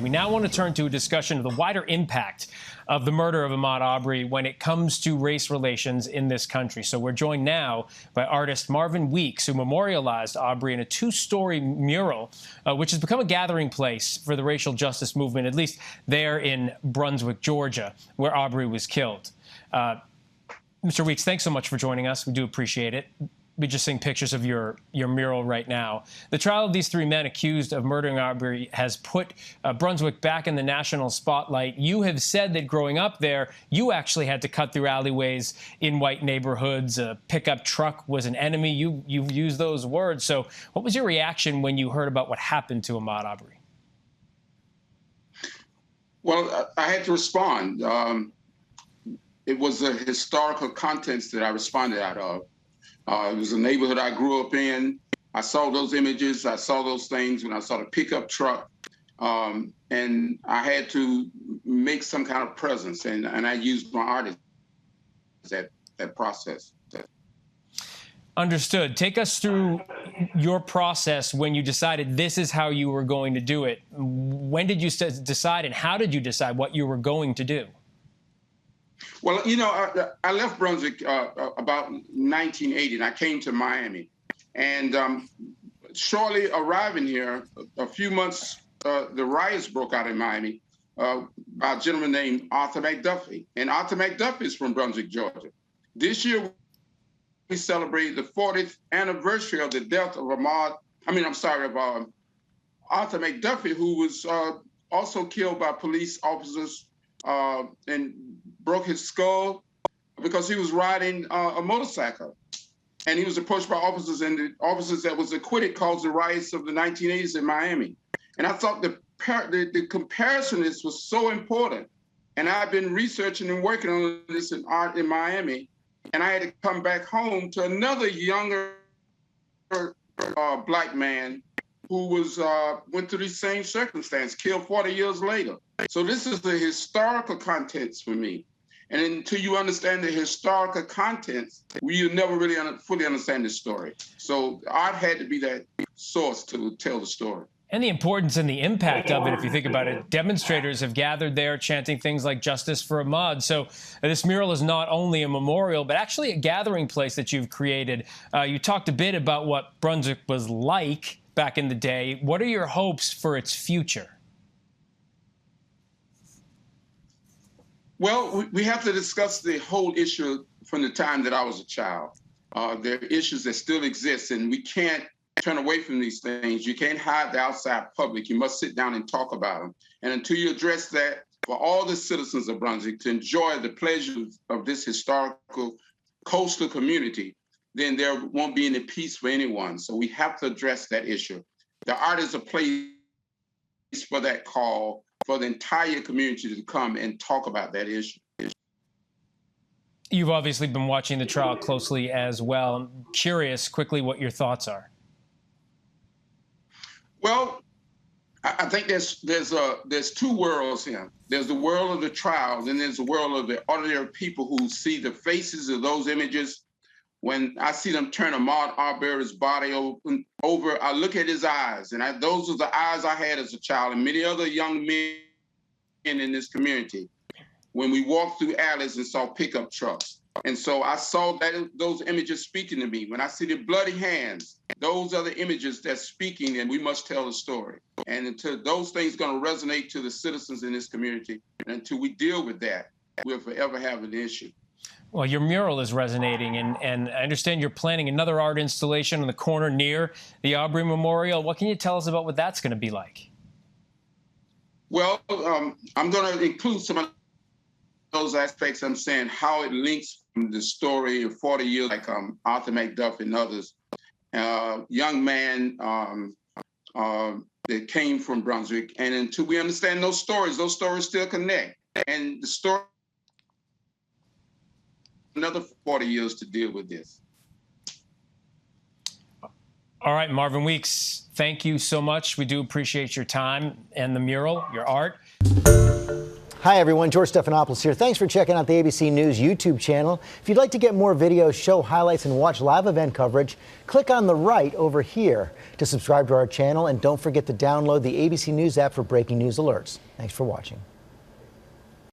We now want to turn to a discussion of the wider impact of the murder of Ahmaud Arbery when it comes to race relations in this country. So we're joined now by artist Marvin Weeks, who memorialized Arbery in a two-story mural, which has become a gathering place for the racial justice movement, at least there in Brunswick, Georgia, where Arbery was killed. Mr. Weeks, thanks so much for joining us. We do appreciate it. We're just seeing pictures of your mural right now. The trial of these three men accused of murdering Arbery has put Brunswick back in the national spotlight. You have said that growing up there, you actually had to cut through alleyways in white neighborhoods. A pickup truck was an enemy. You've used those words. So what was your reaction when you heard about what happened to Ahmaud Arbery? Well, I had to respond. It was the historical context that I responded out of. It was a neighborhood I grew up in. I saw those images. I saw those things when I saw the pickup truck. And I had to make some kind of presence. And I used my art as that process. Understood. Take us through your process when you decided this is how you were going to do it. When did you decide, and how did you decide what you were going to do? Well, you know, I left Brunswick about 1980, and I came to Miami. And shortly arriving here, a few months, the riots broke out in Miami by a gentleman named Arthur McDuffie. And Arthur McDuffie is from Brunswick, Georgia. This year, we celebrated the 40th anniversary of the death of Arthur McDuffie, who was also killed by police officers and broke his skull because he was riding a motorcycle. And he was approached by officers, and the officers that was acquitted caused the riots of the 1980s in Miami. And I thought the comparison was so important. And I've been researching and working on this in art in Miami. And I had to come back home to another younger Black man who was went through these same circumstances, killed 40 years later. So this is the historical context for me. And until you understand the historical contents, you never really fully understand the story. So art had to be that source to tell the story. And the importance and the impact of it, if you think about it. Demonstrators have gathered there chanting things like justice for Ahmaud. So this mural is not only a memorial, but actually a gathering place that you've created. You talked a bit about what Brunswick was like back in the day. What are your hopes for its future? Well, we have to discuss the whole issue from the time that I was a child. There are issues that still exist, and we can't turn away from these things. You can't hide the outside public. You must sit down and talk about them. And until you address that, for all the citizens of Brunswick to enjoy the pleasures of this historical coastal community, then there won't be any peace for anyone. So we have to address that issue. The art is a place for that call, for the entire community to come and talk about that issue. You've obviously been watching the trial closely as well. I'm curious quickly what your thoughts are. Well, I think there's two worlds here. There's the world of the trial, and there's the world of the ordinary people who see the faces of those images. When I see them turn Ahmaud Arbery's body over, I look at his eyes, and those are the eyes I had as a child, and many other young men in this community when we walked through alleys and saw pickup trucks. And so I saw those images speaking to me. When I see the bloody hands, those are the images that's speaking, and we must tell the story. And until those things going to resonate to the citizens in this community, and until we deal with that, we'll forever have an issue. Well, your mural is resonating, and I understand you're planning another art installation on the corner near the Arbery Memorial. What can you tell us about what that's going to be like? Well, I'm going to include some of those aspects. I'm saying how it links from the story of 40 years, like Arthur McDuffie and others. Young man that came from Brunswick. And until we understand those stories still connect. And the story, another 40 years to deal with this. All right, Marvin Weeks, thank you so much. We do appreciate your time and the mural, your art. Hi, everyone. George Stephanopoulos here. Thanks for checking out the ABC News YouTube channel. If you'd like to get more videos, show highlights, and watch live event coverage, click on the right over here to subscribe to our channel. And don't forget to download the ABC News app for breaking news alerts. Thanks for watching.